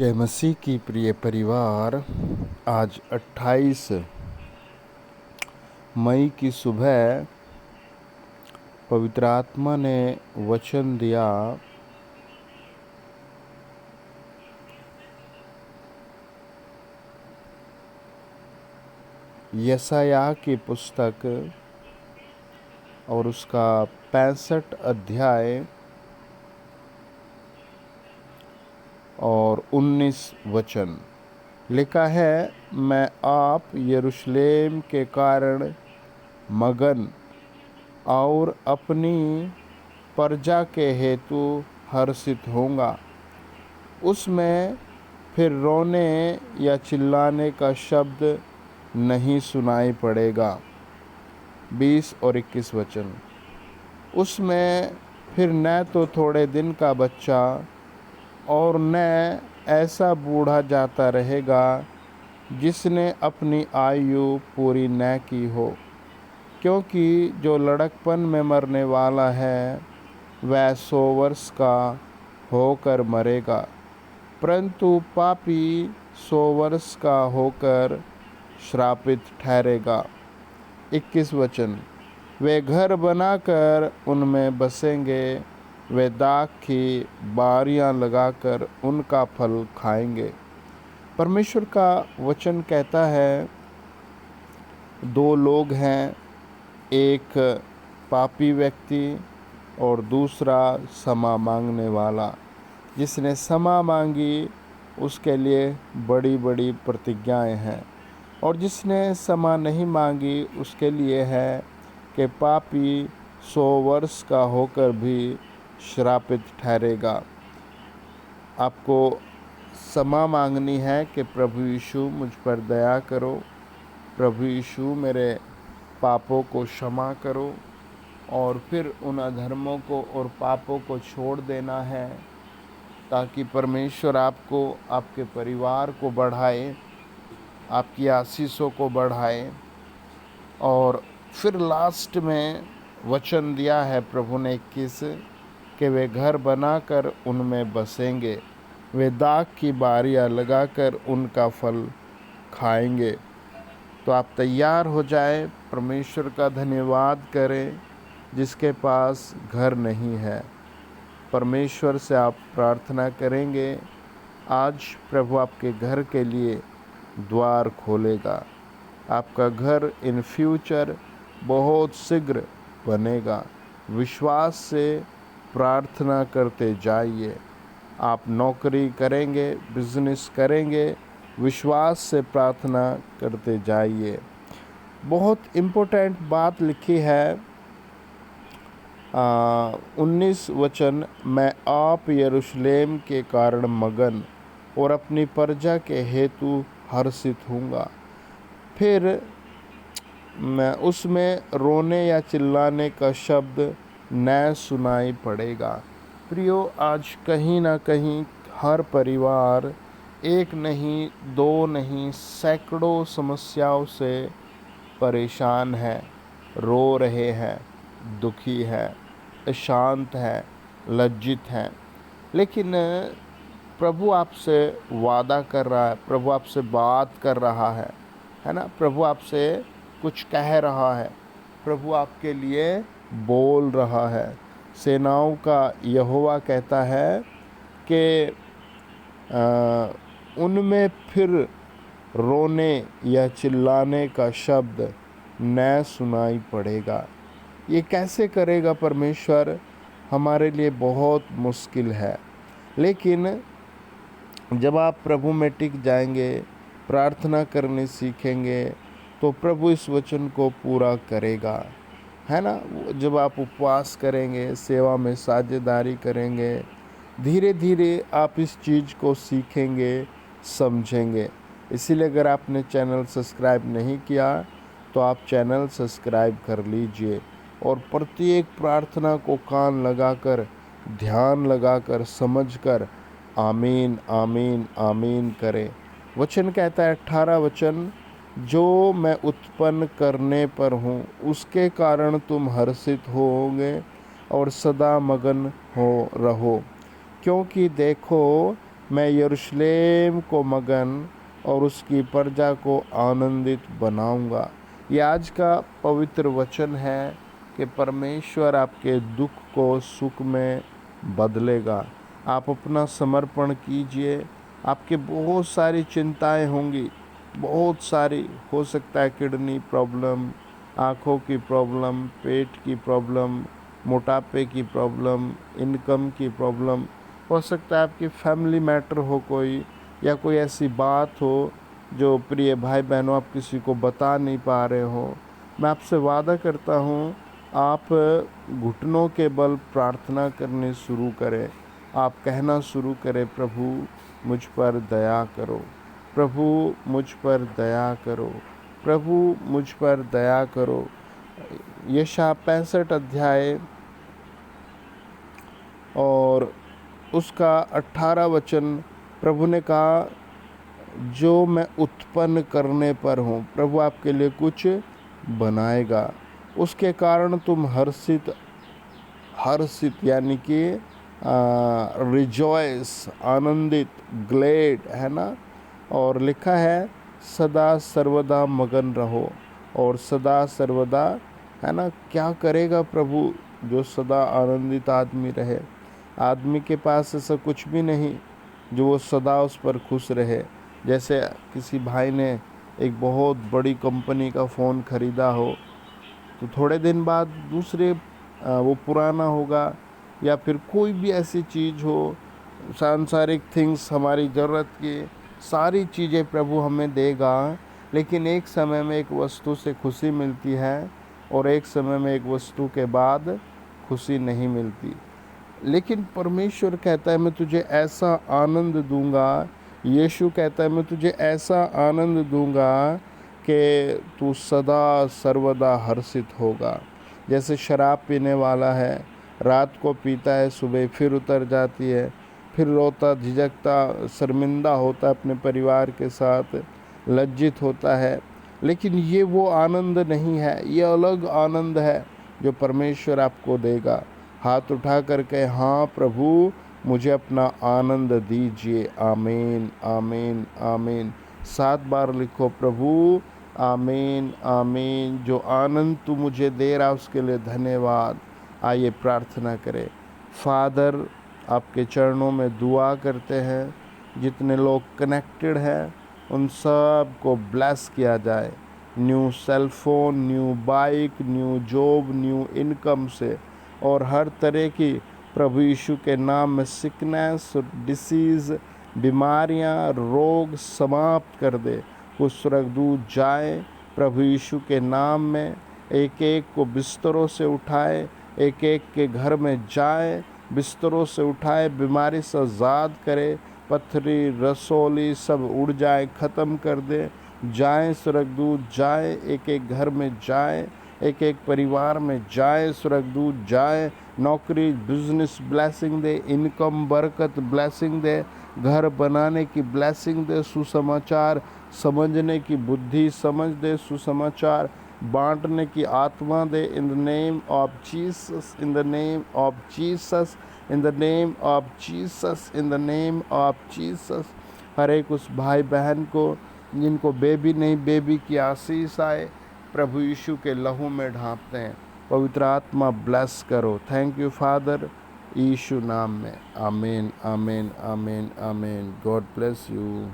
जय मसीह की प्रिय परिवार। आज 28 मई की सुबह पवित्र आत्मा ने वचन दिया। यशायाह की पुस्तक और उसका 65 अध्याय और 19 वचन लिखा है, मैं आप यरूशलेम के कारण मगन और अपनी प्रजा के हेतु हर्षित होऊंगा। उसमें फिर रोने या चिल्लाने का शब्द नहीं सुनाई पड़ेगा। 20 और 21 वचन। उसमें फिर न तो थोड़े दिन का बच्चा और न ऐसा बूढ़ा जाता रहेगा जिसने अपनी आयु पूरी न की हो, क्योंकि जो लड़कपन में मरने वाला है वह 100 वर्ष का होकर मरेगा, परंतु पापी 100 वर्ष का होकर श्रापित ठहरेगा। 21 वचन। वे घर बनाकर उनमें बसेंगे, वे दाख की बारियां लगाकर उनका फल खाएंगे। परमेश्वर का वचन कहता है, दो लोग हैं, एक पापी व्यक्ति और दूसरा क्षमा मांगने वाला। जिसने क्षमा मांगी उसके लिए बड़ी बड़ी प्रतिज्ञाएं हैं, और जिसने क्षमा नहीं मांगी उसके लिए है कि पापी 100 वर्ष का होकर भी श्रापित ठहरेगा। आपको क्षमा मांगनी है कि प्रभु यीशु मुझ पर दया करो, प्रभु यीशु मेरे पापों को क्षमा करो, और फिर उन अधर्मों को और पापों को छोड़ देना है, ताकि परमेश्वर आपको, आपके परिवार को बढ़ाए, आपकी आशीषों को बढ़ाए। और फिर लास्ट में वचन दिया है प्रभु ने 21 कि वे घर बनाकर उनमें बसेंगे, वे दाख की बारियां लगाकर उनका फल खाएंगे। तो आप तैयार हो जाए, परमेश्वर का धन्यवाद करें जिसके पास घर नहीं है। परमेश्वर से आप प्रार्थना करेंगे, आज प्रभु आपके घर के लिए द्वार खोलेगा। आपका घर इन फ्यूचर बहुत शीघ्र बनेगा। विश्वास से प्रार्थना करते जाइए। आप नौकरी करेंगे, बिजनेस करेंगे, विश्वास से प्रार्थना करते जाइए। बहुत इम्पोर्टेंट बात लिखी है 19 वचन, मैं आप यरूशलेम के कारण मगन और अपनी प्रजा के हेतु हर्षित हूँगा। फिर मैं उसमें रोने या चिल्लाने का शब्द न सुनाई पड़ेगा। प्रियो, आज कहीं ना कहीं हर परिवार एक नहीं, दो नहीं, सैकड़ों समस्याओं से परेशान है, रो रहे हैं, दुखी है, अशांत है, लज्जित हैं। लेकिन प्रभु आपसे वादा कर रहा है, प्रभु आपसे बात कर रहा है ना। प्रभु आपसे कुछ कह रहा है, प्रभु आपके लिए बोल रहा है। सेनाओं का यहोवा कहता है कि उनमें फिर रोने या चिल्लाने का शब्द न सुनाई पड़ेगा। ये कैसे करेगा परमेश्वर? हमारे लिए बहुत मुश्किल है, लेकिन जब आप प्रभु में टिक जाएंगे, प्रार्थना करने सीखेंगे, तो प्रभु इस वचन को पूरा करेगा, है ना। जब आप उपवास करेंगे, सेवा में साझेदारी करेंगे, धीरे धीरे आप इस चीज़ को सीखेंगे, समझेंगे। इसीलिए अगर आपने चैनल सब्सक्राइब नहीं किया तो आप चैनल सब्सक्राइब कर लीजिए, और प्रत्येक प्रार्थना को कान लगाकर, ध्यान लगाकर, समझकर आमीन आमीन आमीन करें। वचन कहता है 18 वचन, जो मैं उत्पन्न करने पर हूँ उसके कारण तुम हर्षित होोगे और सदा मगन हो रहो, क्योंकि देखो मैं यरूशलेम को मगन और उसकी प्रजा को आनंदित बनाऊंगा। ये आज का पवित्र वचन है कि परमेश्वर आपके दुख को सुख में बदलेगा। आप अपना समर्पण कीजिए। आपके बहुत सारी चिंताएं होंगी, बहुत सारी, हो सकता है किडनी प्रॉब्लम, आँखों की प्रॉब्लम, पेट की प्रॉब्लम, मोटापे की प्रॉब्लम, इनकम की प्रॉब्लम, हो सकता है आपकी फैमिली मैटर हो कोई, या कोई ऐसी बात हो जो प्रिय भाई बहनों आप किसी को बता नहीं पा रहे हो। मैं आपसे वादा करता हूँ, आप घुटनों के बल प्रार्थना करने शुरू करें। आप कहना शुरू करें, प्रभु मुझ पर दया करो, प्रभु मुझ पर दया करो, प्रभु मुझ पर दया करो। यशायाह 65 अध्याय और उसका 18 वचन, प्रभु ने कहा, जो मैं उत्पन्न करने पर हूँ, प्रभु आपके लिए कुछ बनाएगा, उसके कारण तुम हर्षित यानी कि रिजॉयस, आनंदित, ग्लेड, है ना। और लिखा है सदा सर्वदा मगन रहो, और सदा सर्वदा, है ना। क्या करेगा प्रभु जो सदा आनंदित आदमी रहे? आदमी के पास ऐसा कुछ भी नहीं जो वो सदा उस पर खुश रहे। जैसे किसी भाई ने एक बहुत बड़ी कंपनी का फ़ोन ख़रीदा हो, तो थोड़े दिन बाद दूसरे वो पुराना होगा, या फिर कोई भी ऐसी चीज़ हो, सांसारिक थिंग्स, हमारी ज़रूरत की सारी चीज़ें प्रभु हमें देगा, लेकिन एक समय में एक वस्तु से खुशी मिलती है और एक समय में एक वस्तु के बाद खुशी नहीं मिलती। लेकिन परमेश्वर कहता है मैं तुझे ऐसा आनंद दूंगा, यीशु कहता है मैं तुझे ऐसा आनंद दूंगा कि तू सदा सर्वदा हर्षित होगा। जैसे शराब पीने वाला है, रात को पीता है, सुबह फिर उतर जाती है, फिर रोता झिझकता शर्मिंदा होता है अपने परिवार के साथ, लज्जित होता है। लेकिन ये वो आनंद नहीं है, ये अलग आनंद है जो परमेश्वर आपको देगा। हाथ उठा कर कहे, हाँ प्रभु मुझे अपना आनंद दीजिए। आमीन, आमीन, आमीन। 7 बार लिखो, प्रभु आमीन, आमीन। जो आनंद तू मुझे दे रहा उसके लिए धन्यवाद। आइए प्रार्थना करें। फादर, आपके चरणों में दुआ करते हैं, जितने लोग कनेक्टेड हैं उन सब को ब्लेस किया जाए, new cell phone, new bike, new job, new income से, और हर तरह की प्रभु यीशु के नाम में सिकनेस, डिसीज़, बीमारियां, रोग समाप्त कर दे। कुछ स्वर्गदूत जाए प्रभु यीशु के नाम में, एक एक को बिस्तरों से उठाए, एक एक के घर में जाए, बिस्तरों से उठाए, बीमारी से आज़ाद करे, पथरी, रसोली सब उड़ जाए, ख़त्म कर दे। जाए स्वर्गदूत जाए, एक एक घर में जाए, एक एक परिवार में जाए, स्वर्गदूत जाए। नौकरी, बिजनेस ब्लेसिंग दे, इनकम बरकत ब्लेसिंग दे, घर बनाने की ब्लेसिंग दे, सुसमाचार समझने की बुद्धि समझ दे, सुसमाचार बांटने की आत्मा दे। In the name of Jesus, in the name of Jesus, in the name of Jesus, in the name of Jesus. हर एक उस भाई बहन को जिनको बेबी नहीं, बेबी की आशीष आए, प्रभु यीशु के लहू में ढांपते हैं। पवित्र आत्मा ब्लेस करो। थैंक यू फादर, यीशु नाम में। आमीन, आमीन, आमीन, आमीन। God bless you.